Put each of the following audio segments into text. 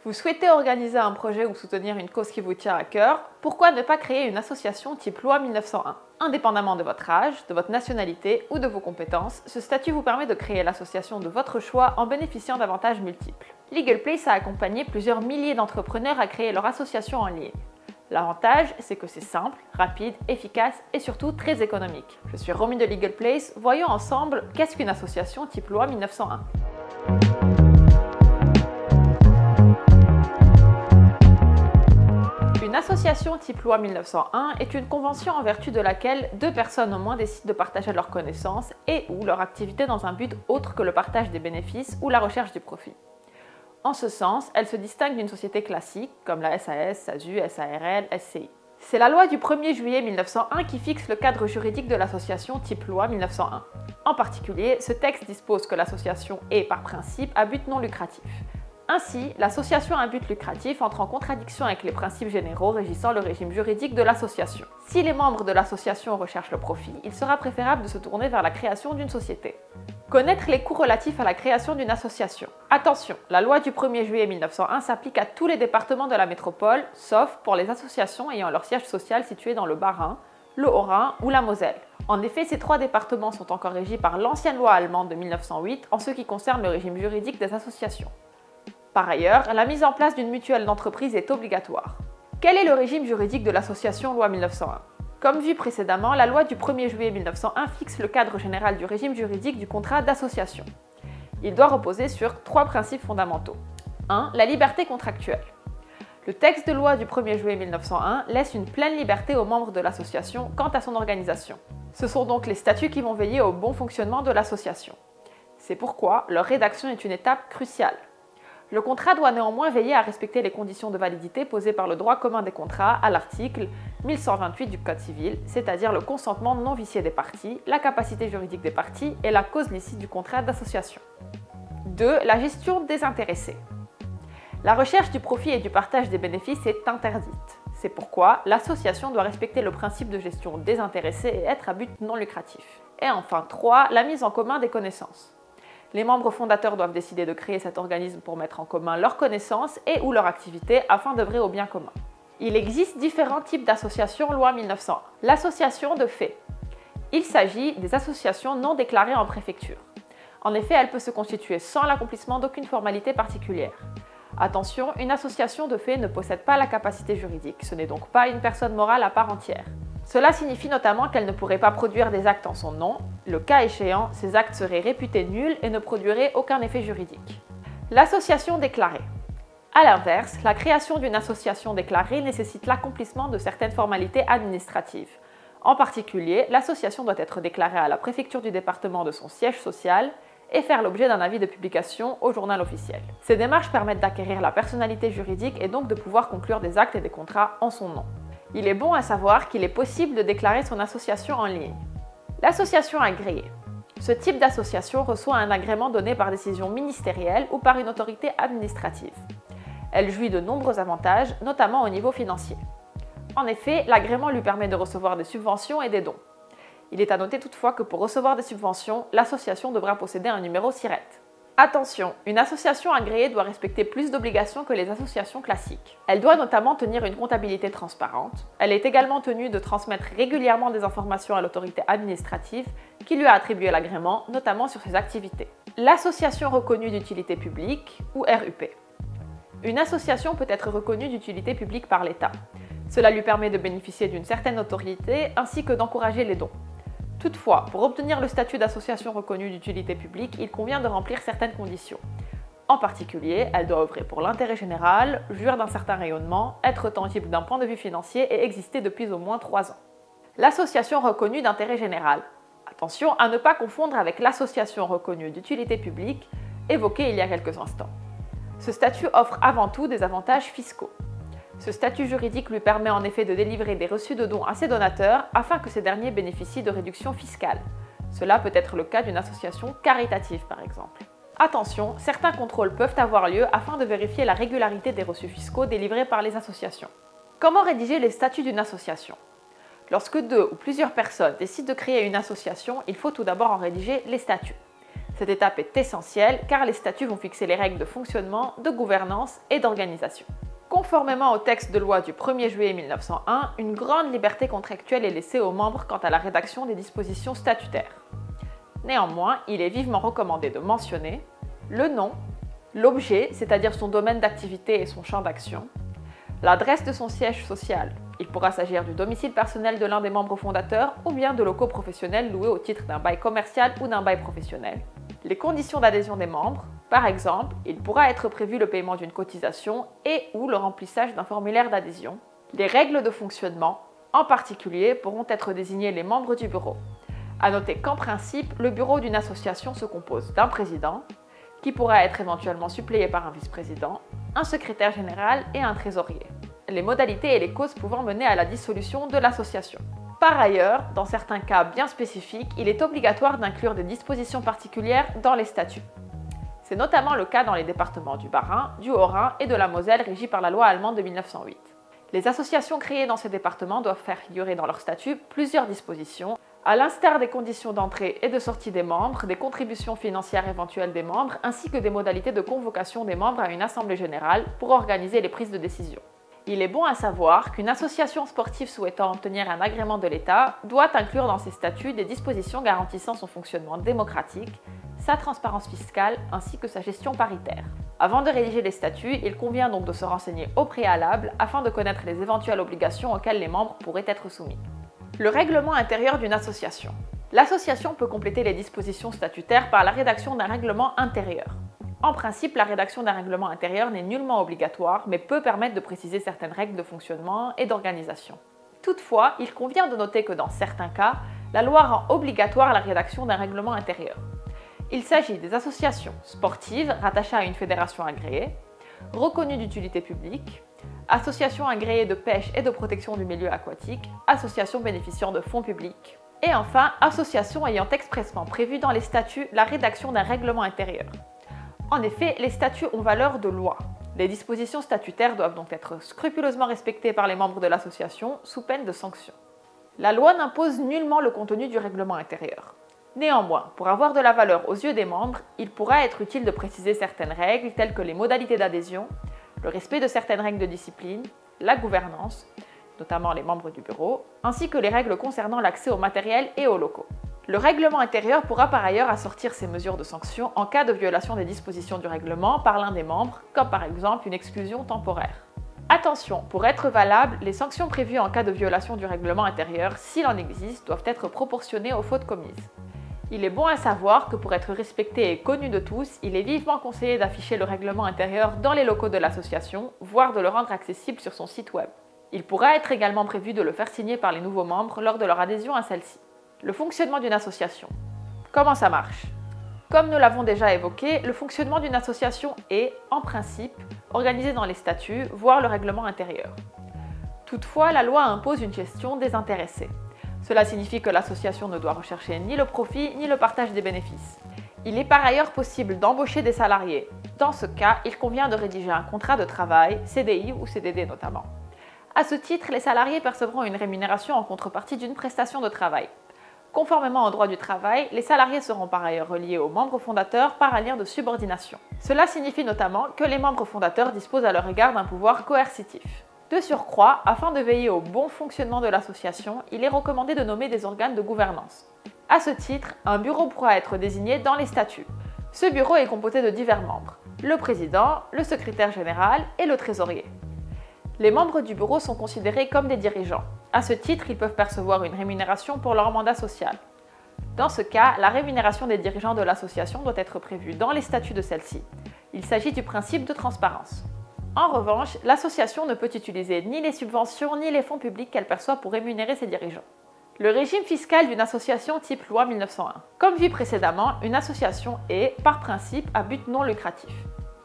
Vous souhaitez organiser un projet ou soutenir une cause qui vous tient à cœur, pourquoi ne pas créer une association type loi 1901? Indépendamment de votre âge, de votre nationalité ou de vos compétences, ce statut vous permet de créer l'association de votre choix en bénéficiant d'avantages multiples. LegalPlace a accompagné plusieurs milliers d'entrepreneurs à créer leur association en ligne. L'avantage, c'est que c'est simple, rapide, efficace et surtout très économique. Je suis Romy de LegalPlace, voyons ensemble qu'est-ce qu'une association type loi 1901. Une association type loi 1901 est une convention en vertu de laquelle deux personnes au moins décident de partager leurs connaissances et ou leur activité dans un but autre que le partage des bénéfices ou la recherche du profit. En ce sens, elle se distingue d'une société classique comme la SAS, SASU, SARL, SCI. C'est la loi du 1er juillet 1901 qui fixe le cadre juridique de l'association type loi 1901. En particulier, ce texte dispose que l'association est, par principe, à but non lucratif. Ainsi, l'association à but lucratif entre en contradiction avec les principes généraux régissant le régime juridique de l'association. Si les membres de l'association recherchent le profit, il sera préférable de se tourner vers la création d'une société. Connaître les coûts relatifs à la création d'une association. Attention, la loi du 1er juillet 1901 s'applique à tous les départements de la métropole, sauf pour les associations ayant leur siège social situé dans le Bas-Rhin, le Haut-Rhin ou la Moselle. En effet, ces trois départements sont encore régis par l'ancienne loi allemande de 1908 en ce qui concerne le régime juridique des associations. Par ailleurs, la mise en place d'une mutuelle d'entreprise est obligatoire. Quel est le régime juridique de l'association loi 1901? Comme vu précédemment, la loi du 1er juillet 1901 fixe le cadre général du régime juridique du contrat d'association. Il doit reposer sur trois principes fondamentaux. 1. La liberté contractuelle. Le texte de loi du 1er juillet 1901 laisse une pleine liberté aux membres de l'association quant à son organisation. Ce sont donc les statuts qui vont veiller au bon fonctionnement de l'association. C'est pourquoi leur rédaction est une étape cruciale. Le contrat doit néanmoins veiller à respecter les conditions de validité posées par le droit commun des contrats à l'article 1128 du Code civil, c'est-à-dire le consentement non vicié des parties, la capacité juridique des parties et la cause licite du contrat d'association. 2. La gestion désintéressée. La recherche du profit et du partage des bénéfices est interdite. C'est pourquoi l'association doit respecter le principe de gestion désintéressée et être à but non lucratif. Et enfin 3. La mise en commun des connaissances. Les membres fondateurs doivent décider de créer cet organisme pour mettre en commun leurs connaissances et ou leurs activités afin d'œuvrer au bien commun. Il existe différents types d'associations loi 1901. L'association de fait. Il s'agit des associations non déclarées en préfecture. En effet, elle peut se constituer sans l'accomplissement d'aucune formalité particulière. Attention, une association de fait ne possède pas la capacité juridique, ce n'est donc pas une personne morale à part entière. Cela signifie notamment qu'elle ne pourrait pas produire des actes en son nom. Le cas échéant, ces actes seraient réputés nuls et ne produiraient aucun effet juridique. L'association déclarée. A l'inverse, la création d'une association déclarée nécessite l'accomplissement de certaines formalités administratives. En particulier, l'association doit être déclarée à la préfecture du département de son siège social et faire l'objet d'un avis de publication au journal officiel. Ces démarches permettent d'acquérir la personnalité juridique et donc de pouvoir conclure des actes et des contrats en son nom. Il est bon à savoir qu'il est possible de déclarer son association en ligne. L'association agréée. Ce type d'association reçoit un agrément donné par décision ministérielle ou par une autorité administrative. Elle jouit de nombreux avantages, notamment au niveau financier. En effet, l'agrément lui permet de recevoir des subventions et des dons. Il est à noter toutefois que pour recevoir des subventions, l'association devra posséder un numéro SIRET. Attention, une association agréée doit respecter plus d'obligations que les associations classiques. Elle doit notamment tenir une comptabilité transparente. Elle est également tenue de transmettre régulièrement des informations à l'autorité administrative qui lui a attribué l'agrément, notamment sur ses activités. L'association reconnue d'utilité publique, ou RUP. Une association peut être reconnue d'utilité publique par l'État. Cela lui permet de bénéficier d'une certaine autorité ainsi que d'encourager les dons. Toutefois, pour obtenir le statut d'association reconnue d'utilité publique, il convient de remplir certaines conditions. En particulier, elle doit œuvrer pour l'intérêt général, jouir d'un certain rayonnement, être tangible d'un point de vue financier et exister depuis au moins 3 ans. L'association reconnue d'intérêt général. Attention à ne pas confondre avec l'association reconnue d'utilité publique évoquée il y a quelques instants. Ce statut offre avant tout des avantages fiscaux. Ce statut juridique lui permet en effet de délivrer des reçus de dons à ses donateurs afin que ces derniers bénéficient de réductions fiscales. Cela peut être le cas d'une association caritative par exemple. Attention, certains contrôles peuvent avoir lieu afin de vérifier la régularité des reçus fiscaux délivrés par les associations. Comment rédiger les statuts d'une association? Lorsque 2 ou plusieurs personnes décident de créer une association, il faut tout d'abord en rédiger les statuts. Cette étape est essentielle car les statuts vont fixer les règles de fonctionnement, de gouvernance et d'organisation. Conformément au texte de loi du 1er juillet 1901, une grande liberté contractuelle est laissée aux membres quant à la rédaction des dispositions statutaires. Néanmoins, il est vivement recommandé de mentionner le nom, l'objet, c'est-à-dire son domaine d'activité et son champ d'action, l'adresse de son siège social. Il pourra s'agir du domicile personnel de l'un des membres fondateurs ou bien de locaux professionnels loués au titre d'un bail commercial ou d'un bail professionnel. Les conditions d'adhésion des membres, par exemple, il pourra être prévu le paiement d'une cotisation et ou le remplissage d'un formulaire d'adhésion. Les règles de fonctionnement, en particulier, pourront être désignés les membres du bureau. À noter qu'en principe, le bureau d'une association se compose d'un président, qui pourra être éventuellement suppléé par un vice-président, un secrétaire général et un trésorier. Les modalités et les causes pouvant mener à la dissolution de l'association. Par ailleurs, dans certains cas bien spécifiques, il est obligatoire d'inclure des dispositions particulières dans les statuts. C'est notamment le cas dans les départements du Bas-Rhin, du Haut-Rhin et de la Moselle régis par la loi allemande de 1908. Les associations créées dans ces départements doivent faire figurer dans leurs statuts plusieurs dispositions, à l'instar des conditions d'entrée et de sortie des membres, des contributions financières éventuelles des membres, ainsi que des modalités de convocation des membres à une assemblée générale pour organiser les prises de décision. Il est bon à savoir qu'une association sportive souhaitant obtenir un agrément de l'État doit inclure dans ses statuts des dispositions garantissant son fonctionnement démocratique, sa transparence fiscale ainsi que sa gestion paritaire. Avant de rédiger les statuts, il convient donc de se renseigner au préalable afin de connaître les éventuelles obligations auxquelles les membres pourraient être soumis. Le règlement intérieur d'une association. L'association peut compléter les dispositions statutaires par la rédaction d'un règlement intérieur. En principe, la rédaction d'un règlement intérieur n'est nullement obligatoire, mais peut permettre de préciser certaines règles de fonctionnement et d'organisation. Toutefois, il convient de noter que dans certains cas, la loi rend obligatoire la rédaction d'un règlement intérieur. Il s'agit des associations sportives rattachées à une fédération agréée, reconnues d'utilité publique, associations agréées de pêche et de protection du milieu aquatique, associations bénéficiant de fonds publics, et enfin, associations ayant expressément prévu dans les statuts la rédaction d'un règlement intérieur. En effet, les statuts ont valeur de loi. Les dispositions statutaires doivent donc être scrupuleusement respectées par les membres de l'association sous peine de sanctions. La loi n'impose nullement le contenu du règlement intérieur. Néanmoins, pour avoir de la valeur aux yeux des membres, il pourra être utile de préciser certaines règles telles que les modalités d'adhésion, le respect de certaines règles de discipline, la gouvernance, notamment les membres du bureau, ainsi que les règles concernant l'accès au matériel et aux locaux. Le règlement intérieur pourra par ailleurs assortir ces mesures de sanction en cas de violation des dispositions du règlement par l'un des membres, comme par exemple une exclusion temporaire. Attention, pour être valables, les sanctions prévues en cas de violation du règlement intérieur, s'il en existe, doivent être proportionnées aux fautes commises. Il est bon à savoir que pour être respecté et connu de tous, il est vivement conseillé d'afficher le règlement intérieur dans les locaux de l'association, voire de le rendre accessible sur son site web. Il pourra être également prévu de le faire signer par les nouveaux membres lors de leur adhésion à celle-ci. Le fonctionnement d'une association. Comment ça marche ? Comme nous l'avons déjà évoqué, le fonctionnement d'une association est, en principe, organisé dans les statuts, voire le règlement intérieur. Toutefois, la loi impose une gestion désintéressée. Cela signifie que l'association ne doit rechercher ni le profit ni le partage des bénéfices. Il est par ailleurs possible d'embaucher des salariés. Dans ce cas, il convient de rédiger un contrat de travail, CDI ou CDD notamment. À ce titre, les salariés percevront une rémunération en contrepartie d'une prestation de travail. Conformément au droit du travail, les salariés seront par ailleurs reliés aux membres fondateurs par un lien de subordination. Cela signifie notamment que les membres fondateurs disposent à leur égard d'un pouvoir coercitif. De surcroît, afin de veiller au bon fonctionnement de l'association, il est recommandé de nommer des organes de gouvernance. À ce titre, un bureau pourra être désigné dans les statuts. Ce bureau est composé de divers membres, le président, le secrétaire général et le trésorier. Les membres du bureau sont considérés comme des dirigeants. À ce titre, ils peuvent percevoir une rémunération pour leur mandat social. Dans ce cas, la rémunération des dirigeants de l'association doit être prévue dans les statuts de celle-ci. Il s'agit du principe de transparence. En revanche, l'association ne peut utiliser ni les subventions ni les fonds publics qu'elle perçoit pour rémunérer ses dirigeants. Le régime fiscal d'une association type loi 1901. Comme vu précédemment, une association est, par principe, à but non lucratif.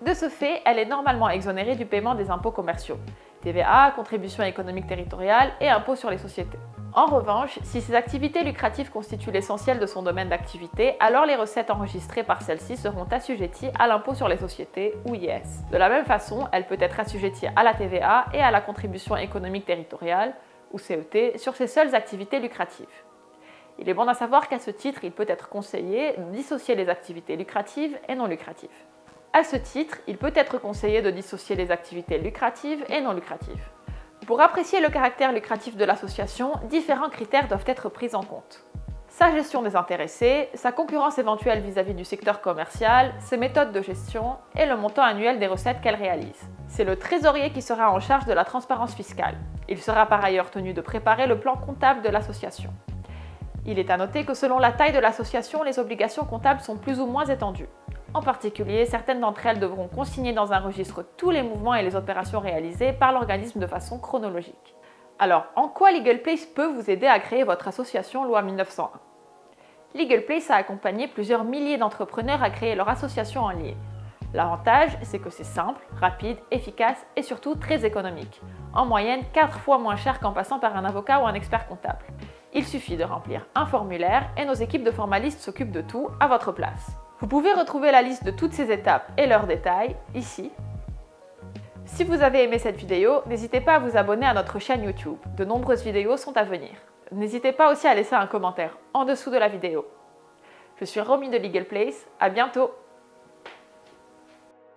De ce fait, elle est normalement exonérée du paiement des impôts commerciaux, TVA, contribution économique territoriale et impôts sur les sociétés. En revanche, si ces activités lucratives constituent l'essentiel de son domaine d'activité, alors les recettes enregistrées par celle-ci seront assujetties à l'impôt sur les sociétés ou IS. De la même façon, elle peut être assujettie à la TVA et à la contribution économique territoriale ou CET sur ses seules activités lucratives. Il est bon à savoir qu'à ce titre, il peut être conseillé de dissocier les activités lucratives et non lucratives. À ce titre, il peut être conseillé de dissocier les activités lucratives et non lucratives. Pour apprécier le caractère lucratif de l'association, différents critères doivent être pris en compte. Sa gestion des intéressés, sa concurrence éventuelle vis-à-vis du secteur commercial, ses méthodes de gestion et le montant annuel des recettes qu'elle réalise. C'est le trésorier qui sera en charge de la transparence fiscale. Il sera par ailleurs tenu de préparer le plan comptable de l'association. Il est à noter que selon la taille de l'association, les obligations comptables sont plus ou moins étendues. En particulier, certaines d'entre elles devront consigner dans un registre tous les mouvements et les opérations réalisées par l'organisme de façon chronologique. Alors, en quoi LegalPlace peut vous aider à créer votre association loi 1901 ? LegalPlace a accompagné plusieurs milliers d'entrepreneurs à créer leur association en ligne. L'avantage, c'est que c'est simple, rapide, efficace et surtout très économique. En moyenne, 4 fois moins cher qu'en passant par un avocat ou un expert comptable. Il suffit de remplir un formulaire et nos équipes de formalistes s'occupent de tout à votre place. Vous pouvez retrouver la liste de toutes ces étapes et leurs détails ici. Si vous avez aimé cette vidéo, n'hésitez pas à vous abonner à notre chaîne YouTube. De nombreuses vidéos sont à venir. N'hésitez pas aussi à laisser un commentaire en dessous de la vidéo. Je suis Romy de LegalPlace, à bientôt!